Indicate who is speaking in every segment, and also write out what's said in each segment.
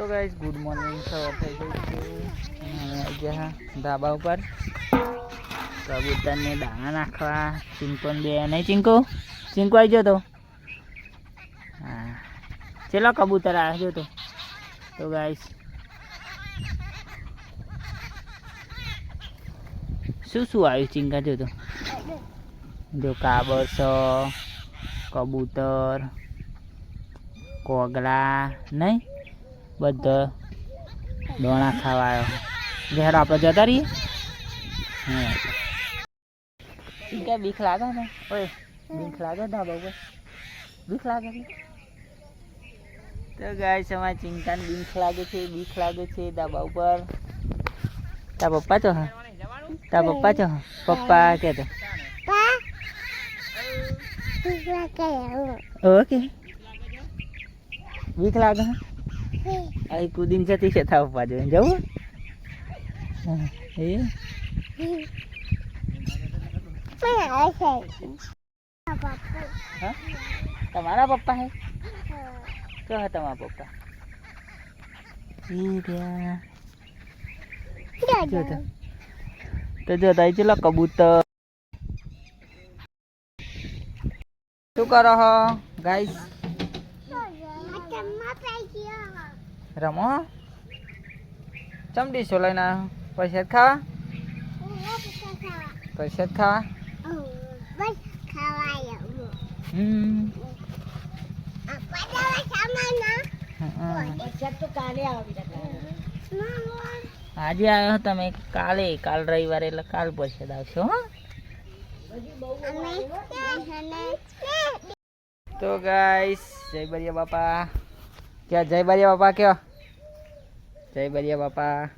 Speaker 1: तो guys good morning सवार થઈ ગઈ છે અને આજે ધાબા ઉપર કબૂતરને દાણા નાખવા ચિંકોન બે નહીં ચિંકો ચિંકો આવી ગયો તો હા ચલો કબૂતર આવ્યો તો ગાઈસ શું શું આવ્યું ચિંકા જો કાબર છે કબૂતર કોગળા નહીં બધા દોણા ખાવા આવ્યો ઘેર આપણે જતા રહીએ કે બીક લાગે ને ઓય બીક લાગે ધાબા ઉપર બીક લાગે તો ગાઈસ અમારી ચિંતાને બીક લાગે છે ધાબા ઉપર તાર પપ્પા છો પપ્પા કે તો ઓકે બીક લાગે અહીં કૂદીને જતી છે થા પપ્પા જોઈને જવું તમારા પપ્પા હે તો હે તમારા પપ્પા તો જો તાઈ ચલો કબૂતર શું કરો હો ગાઈસ રમો ચમડી સોલાઈ ના પૈસા ખાવા આજે આવ્યો તમે કાલ રવિવારે એટલે કાલ પૈસા આવશો હો તો ગાઈસ જય બરિયા બાપા क्या जय बरिया बापा क्या जय बरिया बापा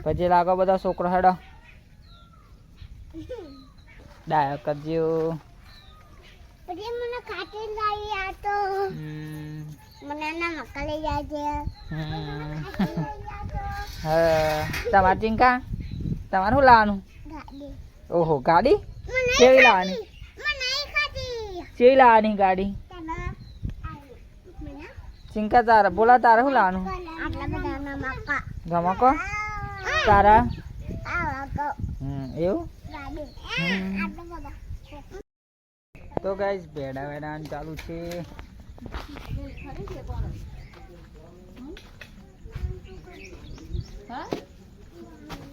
Speaker 1: પછી લાગો બધા છોકરો હેડો ડાયો કરજો પછી મને ખાતે લાવી આ તો મને ના મકાલે જાજે હા તમાર ચિંકા તમાર શું લાવવાનું ગાડી ઓહો ગાડી કેવી લાવવાની કેવી લાવવાની ગાડી ચિંકા તારા બોલા તારે શું લાવવાનું ગમકો તારા એવું તો ગાઈસ ભેડા ચાલુ છે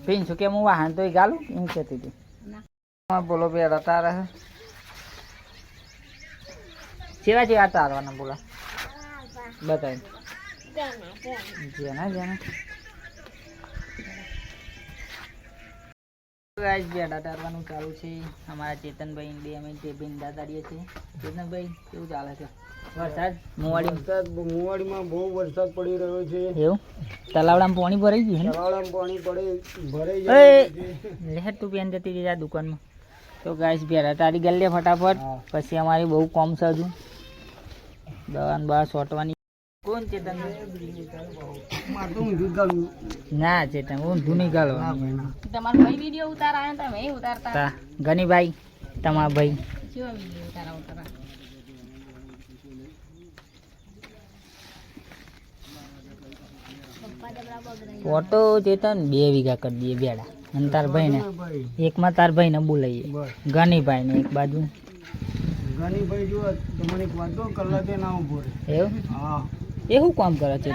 Speaker 1: પીન શું કે હું વાહન તો ગાલું એમ કહેતી હતી બોલો ભેડા તારા ચેવા તારવાના બોલા બતાવી જેના ગાઈસ બેડા તારવાનું ચાલુ છે અમારા ચેતનભાઈ બે અમે તે ભીંડા તારીએ છીએ ચેતનભાઈ કેવું ચાલે છે વરસાદ મોવાડીમાં બહુ વરસાદ પડી રહ્યો છે એવું તલાવડામાં પાણી ભરાઈ ગયું ભરાઈ જાય તું પેન જતી રહી આ દુકાનમાં તો ગાઈસ બેડા તારી ગલ્લે ફટાફટ પછી અમારી બહુ કોમ છે હજુ દવા બહાર છોટવાની કોણ ચેતન ના ચેતન ઊંધું નહીં ગાલો તમારો ભાઈ વિડિયો ઉતારા તમે એ ઉતારતા ગનીભાઈ તમારા ભાઈ કેવો વિડિયો ઉતારા ફોટો ચેતન 2 વીઘા કરી દઈએ બેડા અને તાર ભાઈ ને એકમાં તાર ભાઈ ને બોલાઈએ ગનીભાઈ ને એક બાજુ ગનીભાઈ જો તમને એક વાત તો કલાકે ના ઉભો રહે એવું હા એ શું કામ કરે છે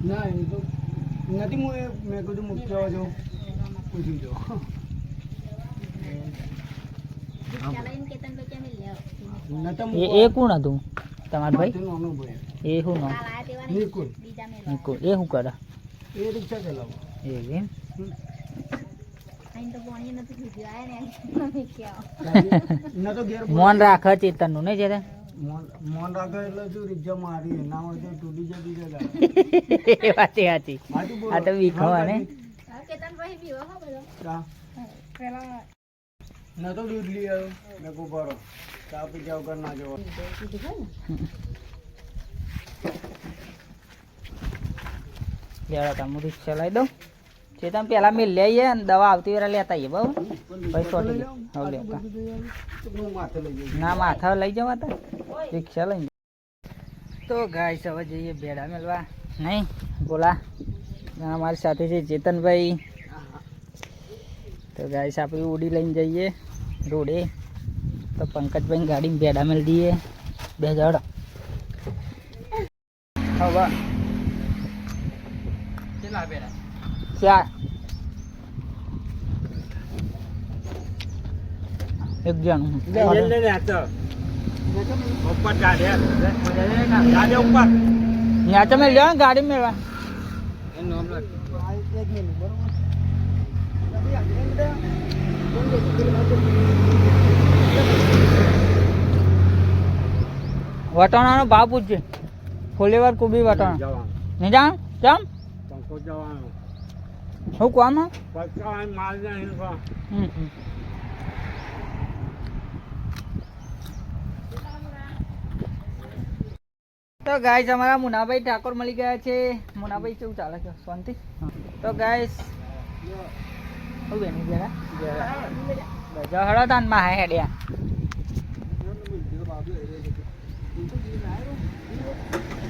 Speaker 1: ના એ તો નથી મેં કીધું મૂક્યો જો પૂછી જો એ કોણ હતું તમારા ભાઈ એ શું નામ નિકુલ એ શું કરે એ રિક્ષા ચલાવો એમ મોન રાખ ચેતન નું નહીં છે મોન રાખે એટલે શું રિક્ષા મારી ના હોય તો તૂટી જતી છે વાતી વાતી આ તો વીખવા ને ના તો દૂધ લઈ આવ્યો મેં કો ભરો ચા પી જાવ કર ના જવો લેવા તમે રિક્ષા લઈ દઉં ચેતન પેલા મેં લઈ આવીએ અને દવા આવતી વાર લેતા આવીએ બરાબર પછી છોટી હવે લેતા ના માથે લઈ જવા તા રિક્ષા લઈને તો ગાઈસ હવે જઈએ ભેડા મેળવા નહીં બોલા અમારી સાથે છે ચેતનભાઈ. તો ગાઈસ આપણે ઉડી લઈને જઈએ રોડે. તો પંકજભાઈ ગાડીમાં ભેડા મેળ દઈએ. બે જડ હવે કેટલા ભેડા? 4 એક જણ ઉપર તમે લ્યો ગાડી મેળવા. વટાણાનો ભાવ પૂછજે. ફુલેવર કોબી વટાણા નહીં જાણ કેમ શું કોમ તો ગાઈસ અમારા મુનાભાઈ ઠાકોર મળી ગયા છે. મુનાભાઈ કેવું ચાલે છે? શાંતિ. તો ગાઈસ હળદાનમાં હે હેડ્યા.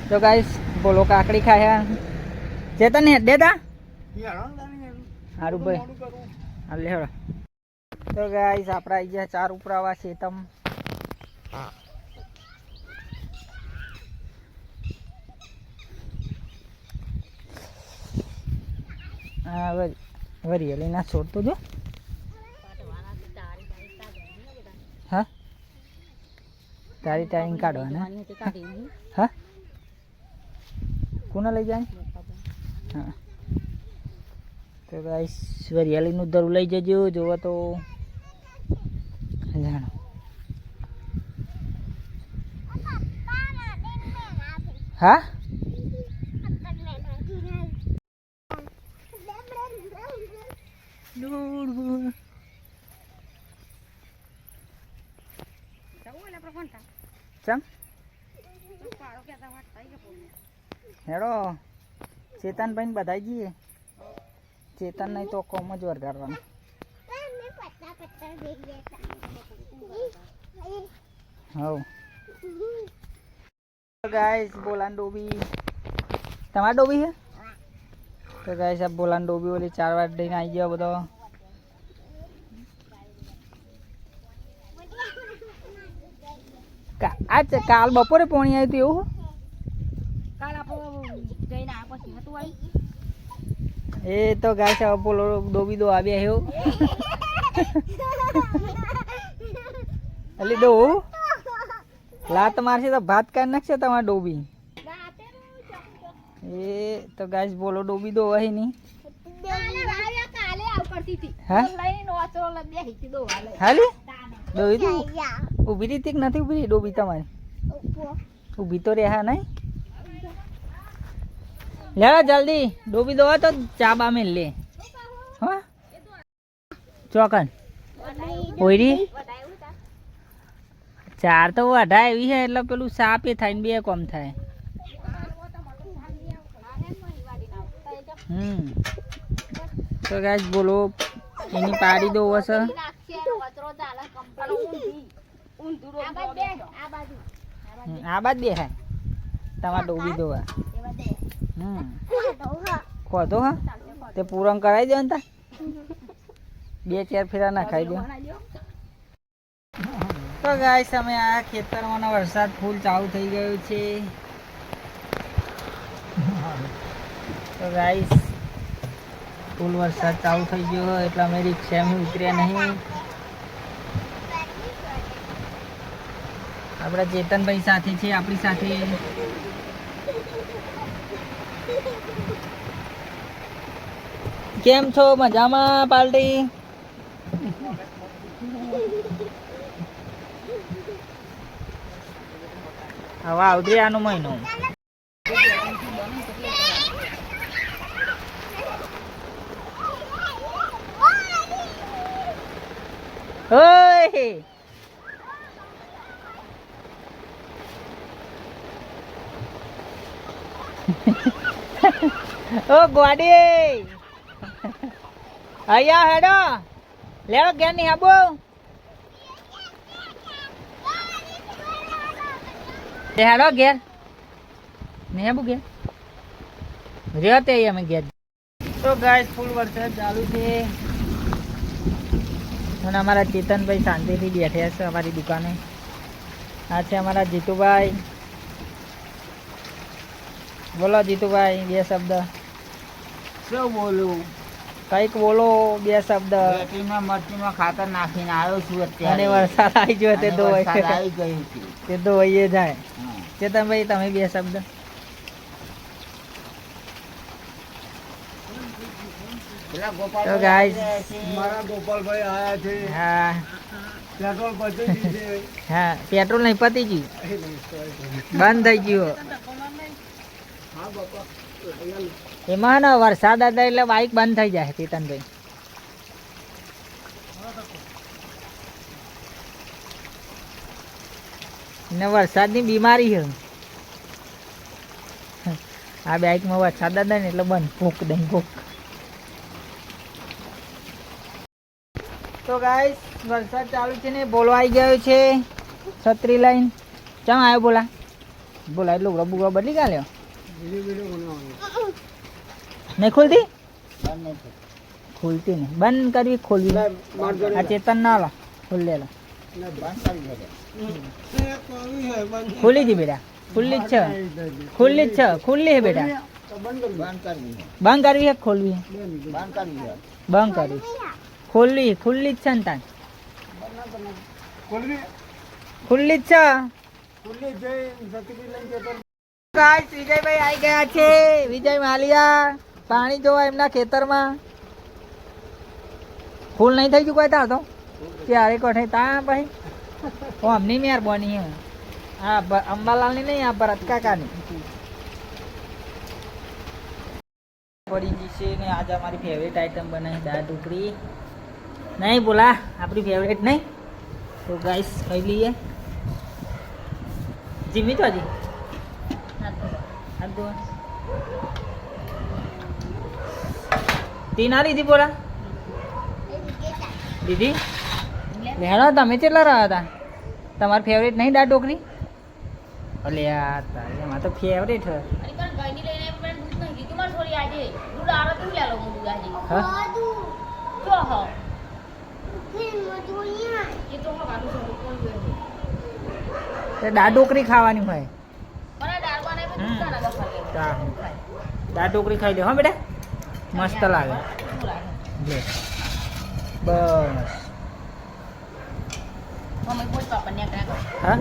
Speaker 1: તો ગાઈસ બોલો કાકડી ખાયા. ચેતન હે દેતા સારું ભાઈ હાલ હેડો. તો ગાઈસ આપડા આવી ગયા 4 ઉપરાવા ચેતમ. હા વરિયાળી ના છોડતો જો. હા તારી ટાઈમ કાઢવાના. હા કોના લઈ જાય? હા તો ગાઈસ વરિયાળીનું દરું લઈ જજો. જોવો તો જાણો. હા ચમ હેડો ચેતનભાઈ ને બધાઈ જઈએ. ચેતન નહીં તો કોમ જ વરગાડવાનું. હવ ગાઈસ બોલાન ડોબી તમારા ડોબી છે. તો ગાઈસ આ બોલાન ડોબી ઓલી 4 વાર દઈને આવી ગયો બધો. કાલ બપોરે પોણી આવ્યું હતું એવું? એ તો ગાય છે બોલો ડોબી દો આવ્યા એવું. એટલે ડો લાત મારશે તો ભાત કાઢી નાખશે તમારે ડોબી. એ તો ગાય બોલો ડોબી દો વહી નહીં. હાલી ડોબી તો ઊભી રીતે નથી ઊભી રહી ડોબી તમારી? ઊભી તો રહ્યા નહીં. લેવા જલ્દી ડોબી દો તો ચા બા મેલ લે. હા ચોકન ઓયરી 4 તો વઢા એવી છે એટલે પેલું સાપ એ થાય ને 2 કોમ થાય. તો ગાઈસ બોલો એની પાડી દો હશે. આ બાદ બે હે તમારે ડોબી દોવા. ખોદો હા તે પૂરણ કરાવી દો ને તા 2-4 ફેરા ના ખાઈ દો. તો ગાઈસ અમે આ ખેતરમાં વરસાદ ફૂલ ચાલુ થઈ ગયો છે. તો ગાઈસ ફૂલ વરસાદ ચાલુ થઈ ગયો એટલે અમે રિક્ષામાં ઉતર્યા નહીં. આપણા ચેતનભાઈ સાથે છે આપણી સાથે. કેમ છો? મજામાં પાર્ટી? હવે આવતી આનો મહિનો. ઓય ઓ ગોડી અહીંયા હેડો લેડો ઘેર ની આબો. હેડો ઘેર નહીં આવું ગયા રહેતે અમે ગયા. તો ગાઈસ ફૂલ વરસાદ ચાલુ છે અને અમારા ચેતનભાઈ શાંતિથી બેઠ્યા છે અમારી દુકાને. આ છે અમારા જીતુભાઈ. બોલો જીતુભાઈ બે શબ્દ.
Speaker 2: શું બોલું?
Speaker 1: કંઈક બોલો બે શબ્દ.
Speaker 2: ખેતીમાં મરચીમાં ખાતર નાખીને આવ્યો છું અત્યારે.
Speaker 1: અને વરસાદ આવી ગયો તે તો
Speaker 2: વરસાદ આવી ગયું છે.
Speaker 1: તે તો વહીએ જાય.
Speaker 2: હા.
Speaker 1: ચેતનભાઈ તમે બે શબ્દ.
Speaker 2: પેલા
Speaker 1: તો
Speaker 2: ગોપાલભાઈ
Speaker 1: ગાઈસ
Speaker 2: આવ્યા છે.
Speaker 3: મારા ગોપાલભાઈ આયા છે.
Speaker 1: હા
Speaker 3: પેટ્રોલ પતી ગયું છે.
Speaker 1: હા પેટ્રોલ નહીં પતી ગયું,
Speaker 3: એ નહીં, sorry.
Speaker 1: બંધ થઈ ગયું.
Speaker 3: હા બાપા
Speaker 1: એમાં ને વરસાદ હતા એટલે બાઇક બંધ થઈ જાય ચેતનભાઈ. ને વરસાદની બીમારી છે આ બાઇકમાં. વરસાદ હતા ને એટલે બંધ ભૂક દઈ ભૂક. તો ગાઈસ વરસાદ ચાલુ છે ને બોલો આવી ગયો છે છત્રી લઈને. ચમ આવ્યો બોલા? બોલા એટલું રબુ બદલી કાઢ્યો.
Speaker 3: વિડીયો બનાવવાનો.
Speaker 1: નહીં ખુલતી?
Speaker 2: બંધ નહીં થતું.
Speaker 1: ખુલતી નહીં. બંધ કરવી ખોલવી.
Speaker 3: લે, માર જોડે
Speaker 1: આ ચેતન ના લો ખુલ્લે લો.
Speaker 3: લે,
Speaker 2: બંધ કરી દેજો.
Speaker 3: એ કોવી હે, બંધ.
Speaker 1: ખુલ્લી છે બેટા, ખુલ્લી જ છે, ખુલ્લી જ છે, ખુલ્લી છે બેટા.
Speaker 3: તો બંધ કરી દો.
Speaker 2: બંધ કરવી છે.
Speaker 1: બંધ કરવી છે કે ખોલવી?
Speaker 2: બંધ કરવી છે.
Speaker 1: બંધ કરવી. ખુલ્લી ખુલ્લી જ છે ને તાન.
Speaker 3: ખોલવી.
Speaker 1: ખુલ્લી જ છે.
Speaker 3: ખુલ્લી જઈ છત્રી લઈને જતો.
Speaker 1: ગાઈસ વિજયભાઈ આવી ગયા છે. વિજય માલિયા પાણી જોવા એમના ખેતરમાં. ફૂલ નહીં થઈ ગયું કોઈ તાર તો ક્યારે કોઠે તા ભાઈ. ઓ અમની મહેરબાની હે. હા અંબાલાલની નહીં, આ ભરત કાકાની પડી ગઈ છે ને. આજે અમારી ફેવરેટ આઈટમ બનાવી દાળ ઢોકળી. નહીં બોલા આપણી ફેવરેટ નહીં. તો ગાઈસ ખાઈ લઈએ. જીમી તો હજી તીના દીદી બોલા દીદી લેણો તમે કેટલા રહ્યા હતા? તમારી ફેવરેટ નહીં દાળ ઢોકળી? અલે યાર એમાં તો ફેવરેટ હે. દાળ ઢોકળી ખાવાની હોય. દાળ ઢોકળી ખાઈ લે હો બેટા, મસ્ત લાગે. લે બસ હા